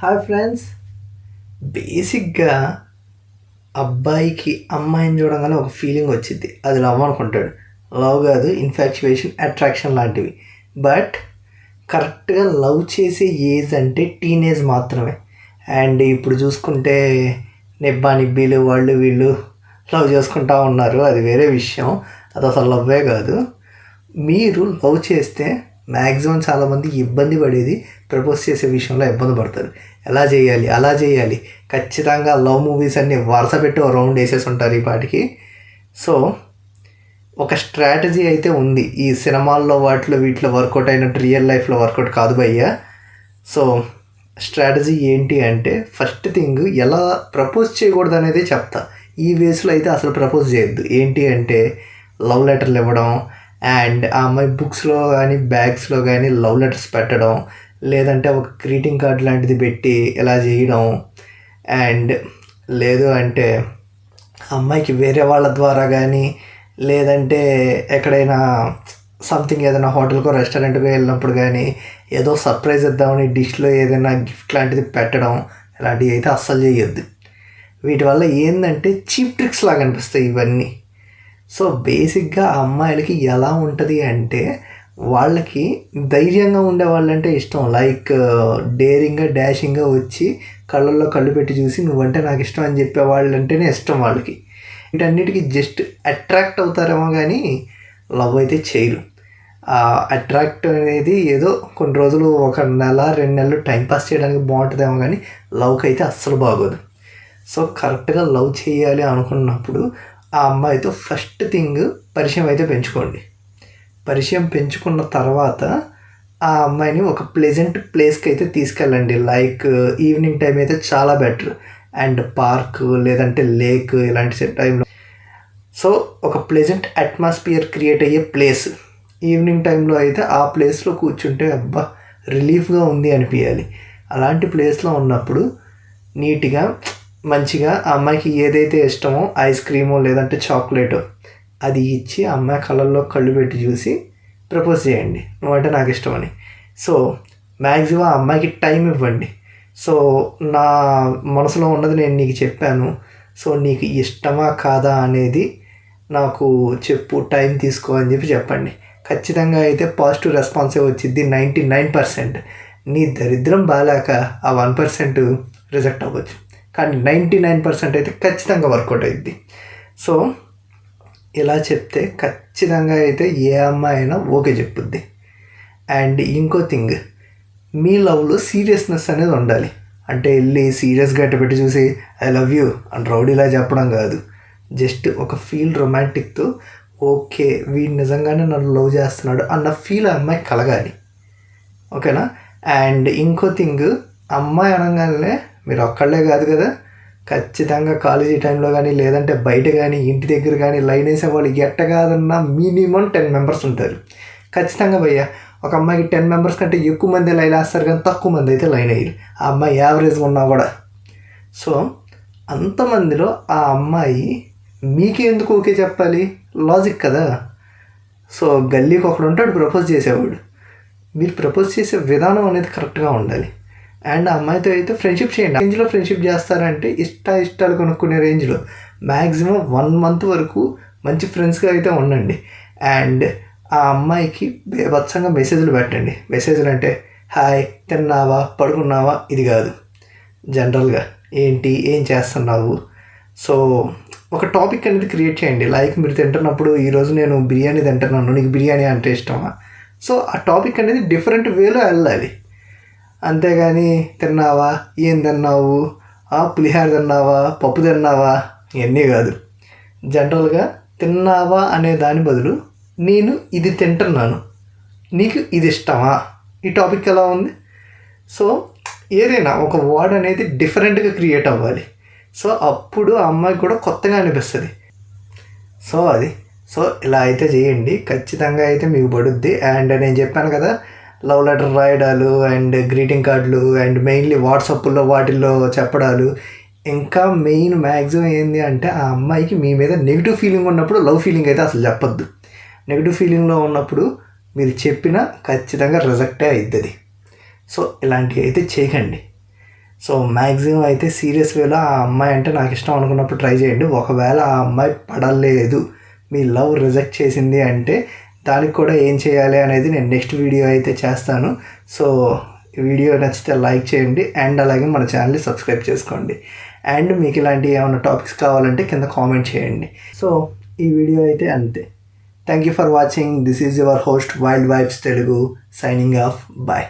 Hi friends. బేసిక్గా అబ్బాయికి అమ్మాయిని చూడగానే ఒక ఫీలింగ్ వచ్చింది. అది లవ్ అనుకుంటాడు. లవ్ కాదు, ఇన్ఫాక్చువేషన్, అట్రాక్షన్ లాంటివి. బట్ కరెక్ట్గా లవ్ చేసే ఏజ్ అంటే టీనేజ్ మాత్రమే. అండ్ ఇప్పుడు చూసుకుంటే నిబ్బా నిబ్బీలు వాళ్ళు వీళ్ళు లవ్ చేసుకుంటా ఉన్నారు. అది వేరే విషయం. అది అసలు లవ్వే కాదు. మీరు లవ్ చేస్తే మ్యాక్సిమం చాలామంది ఇబ్బంది పడేది ప్రపోజ్ చేసే విషయంలో ఇబ్బంది పడతారు. ఎలా చేయాలి, అలా చేయాలి, ఖచ్చితంగా లవ్ మూవీస్ అన్నీ వరుస పెట్టి ఒక రౌండ్ వేసేసి ఉంటారు ఈ పాటికి. సో ఒక స్ట్రాటజీ అయితే ఉంది. ఈ సినిమాల్లో వాటిలో వీటిలో వర్కౌట్ అయినట్టు రియల్ లైఫ్లో వర్కౌట్ కాదు భయ్య. సో స్ట్రాటజీ ఏంటి అంటే, ఫస్ట్ థింగ్ ఎలా ప్రపోజ్ చేయకూడదు అనేది చెప్తా. ఈ వేస్లో అయితే అసలు ప్రపోజ్ చేయొద్దు. ఏంటి అంటే లవ్ లెటర్లు ఇవ్వడం, అండ్ ఆ అమ్మాయి బుక్స్లో కానీ బ్యాగ్స్లో కానీ లవ్ లెటర్స్ పెట్టడం, లేదంటే ఒక గ్రీటింగ్ కార్డ్ లాంటిది పెట్టి ఇలా చేయడం, అండ్ లేదు అంటే అమ్మాయికి వేరే వాళ్ళ ద్వారా కానీ, లేదంటే ఎక్కడైనా సంథింగ్ ఏదైనా హోటల్కో రెస్టారెంట్కో వెళ్ళినప్పుడు కానీ ఏదో సర్ప్రైజ్ ఇద్దామని డిష్లో ఏదైనా గిఫ్ట్ లాంటిది పెట్టడం, ఇలాంటివి అయితే అస్సలు చేయొద్దు. వీటి వల్ల ఏంటంటే చీప్ ట్రిక్స్ లాగా అనిపిస్తాయి ఇవన్నీ. సో బేసిక్గా ఆ అమ్మాయిలకి ఎలా ఉంటుంది అంటే, వాళ్ళకి ధైర్యంగా ఉండే వాళ్ళంటే ఇష్టం. లైక్ డేరింగ్గా డాషింగ్గా వచ్చి కళ్ళల్లో కళ్ళు పెట్టి చూసి నువ్వంటే నాకు ఇష్టం అని చెప్పే వాళ్ళంటేనే ఇష్టం వాళ్ళకి. వీటన్నిటికీ జస్ట్ అట్రాక్ట్ అవుతారేమో కానీ లవ్ అయితే చేయరు. అట్రాక్ట్ అనేది ఏదో కొన్ని రోజులు, ఒక నెల 2 నెలలు టైంపాస్ చేయడానికి బాగుంటుందేమో కానీ లవ్కి అయితే అస్సలు బాగోదు. సో కరెక్ట్గా లవ్ చేయాలి అనుకున్నప్పుడు ఆ అమ్మాయితో ఫస్ట్ థింగ్ పరిచయం అయితే పెంచుకోండి. పరిచయం పెంచుకున్న తర్వాత ఆ అమ్మాయిని ఒక ప్లెజెంట్ ప్లేస్కి అయితే తీసుకెళ్ళండి. లైక్ ఈవినింగ్ టైం అయితే చాలా బెటర్. అండ్ పార్క్ లేదంటే లేక్ ఇలాంటి టైంలో, సో ఒక ప్లెజెంట్ అట్మాస్ఫియర్ క్రియేట్ అయ్యే ప్లేస్ ఈవినింగ్ టైంలో అయితే ఆ ప్లేస్లో కూర్చుంటే అబ్బా రిలీఫ్గా ఉంది అనిపించాలి. అలాంటి ప్లేస్లో ఉన్నప్పుడు నీట్గా మంచిగా ఆ అమ్మాయికి ఏదైతే ఇష్టమో ఐస్ క్రీమో లేదంటే చాక్లెటో అది ఇచ్చి ఆ అమ్మాయి కళ్ళల్లో కళ్ళు పెట్టి చూసి ప్రపోజ్ చేయండి, నువ్వంటే నాకు ఇష్టమని. సో మ్యాక్సిమం ఆ అమ్మాయికి టైం ఇవ్వండి. సో నా మనసులో ఉన్నది నేను నీకు చెప్పాను, సో నీకు ఇష్టమా కాదా అనేది నాకు చెప్పు, టైం తీసుకో అని చెప్పండి. ఖచ్చితంగా అయితే పాజిటివ్ రెస్పాన్సే వచ్చింది 99%. నీ దరిద్రం బాగాలేక ఆ 1% రిజెక్ట్ అవ్వచ్చు, కానీ 99% అయితే ఖచ్చితంగా వర్కౌట్ అయ్యిద్ది. సో ఇలా చెప్తే ఖచ్చితంగా అయితే ఏ అమ్మాయి అయినా ఓకే చెప్పుద్ది. అండ్ ఇంకో థింగ్, మీ లవ్లో సీరియస్నెస్ అనేది ఉండాలి. అంటే వెళ్ళి సీరియస్గా పెట్టి చూసి ఐ లవ్ యూ అని రౌడీలా చెప్పడం కాదు. జస్ట్ ఒక ఫీల్ రొమాంటిక్తో ఓకే వీడు నిజంగానే నన్ను లవ్ చేస్తున్నాడు అన్న ఫీల్ ఆ అమ్మాయి కలగాలి. ఓకేనా? అండ్ ఇంకో థింగ్, అమ్మాయి అనగానే మీరు ఒక్కళ్ళే కాదు కదా, ఖచ్చితంగా కాలేజీ టైంలో కానీ లేదంటే బయట కానీ ఇంటి దగ్గర కానీ లైన్ వేసే వాళ్ళు ఎట్ట కాదన్నా మినిమం 10 మెంబర్స్ ఉంటారు. ఖచ్చితంగా భయ్య ఒక అమ్మాయికి 10 మెంబర్స్ కంటే ఎక్కువ మంది లైన్ వేస్తారు, కానీ తక్కువ మంది అయితే లైన్ అయ్యారు. ఆ అమ్మాయి యావరేజ్గా ఉన్నా కూడా. సో అంతమందిలో ఆ అమ్మాయి మీకే ఎందుకు ఓకే చెప్పాలి? లాజిక్ కదా. సో గల్లీకి ఒకడు ఉంటాడు ప్రపోజ్ చేసేవాడు. మీరు ప్రపోజ్ చేసే విధానం అనేది కరెక్ట్గా ఉండాలి. అండ్ ఆ అమ్మాయితో అయితే ఫ్రెండ్షిప్ చేయండి. రేంజ్లో ఫ్రెండ్షిప్ చేస్తారంటే ఇష్టాలు కొనుక్కునే రేంజ్లో మ్యాక్సిమం 1 మంత్ వరకు మంచి ఫ్రెండ్స్గా అయితే ఉండండి. అండ్ ఆ అమ్మాయికి బేభత్సంగా మెసేజ్లు పెట్టండి. మెసేజ్లు అంటే హాయ్, తిన్నావా, పడుకున్నావా, ఇది కాదు. జనరల్గా ఏంటి, ఏం చేస్తున్నావు, సో ఒక టాపిక్ అనేది క్రియేట్ చేయండి. లైక్ మీరు తింటున్నప్పుడు ఈరోజు నేను బిర్యానీ తింటున్నాను, నీకు బిర్యానీ అంటే ఇష్టమా, సో ఆ టాపిక్ అనేది డిఫరెంట్ వేలో వెళ్ళాలి. అంతేగాని తిన్నావా, ఏం తిన్నావు, పులిహార తిన్నావా, పప్పు తిన్నావా, ఇవన్నీ కాదు. జనరల్గా తిన్నావా అనే దాని బదులు నేను ఇది తింటున్నాను, నీకు ఇది ఇష్టమా, ఈ టాపిక్ ఎలా ఉంది. సో ఏదైనా ఒక వర్డ్ అనేది డిఫరెంట్గా క్రియేట్ అవ్వాలి. సో అప్పుడు ఆ అమ్మాయికి కూడా కొత్తగా అనిపిస్తుంది. సో ఇలా అయితే చేయండి, ఖచ్చితంగా అయితే మీకు పడుద్ది. అండ్ నేను చెప్పాను కదా, లవ్ లెటర్ రాయడాలు అండ్ గ్రీటింగ్ కార్డులు అండ్ మెయిన్లీ వాట్సాప్లో వాటిల్లో చెప్పడాలు. ఇంకా మెయిన్ మ్యాక్సిమం ఏంటి అంటే, ఆ అమ్మాయికి మీ మీద నెగిటివ్ ఫీలింగ్ ఉన్నప్పుడు లవ్ ఫీలింగ్ అయితే అసలు చెప్పొద్దు. నెగిటివ్ ఫీలింగ్లో ఉన్నప్పుడు మీరు చెప్పినా ఖచ్చితంగా రిజెక్టే అవుతుంది. సో ఇలాంటివి అయితే చేయకండి. సో మ్యాక్సిమం అయితే సీరియస్ వేలో ఆ అమ్మాయి అంటే నాకు ఇష్టం అనుకున్నప్పుడు ట్రై చేయండి. ఒకవేళ ఆ అమ్మాయి పడలేదు, మీ లవ్ రిజెక్ట్ చేసింది అంటే దానికి కూడా ఏం చేయాలి అనేది నేను నెక్స్ట్ వీడియో అయితే చేస్తాను. సో ఈ వీడియో నచ్చితే లైక్ చేయండి అండ్ అలాగే మన ఛానల్ని సబ్స్క్రైబ్ చేసుకోండి. అండ్ మీకు ఇలాంటి ఏమైనా టాపిక్స్ కావాలంటే కింద కామెంట్ చేయండి. సో ఈ వీడియో అయితే అంతే. Thank you for watching. This is your host wild vibes Telugu signing off. Bye.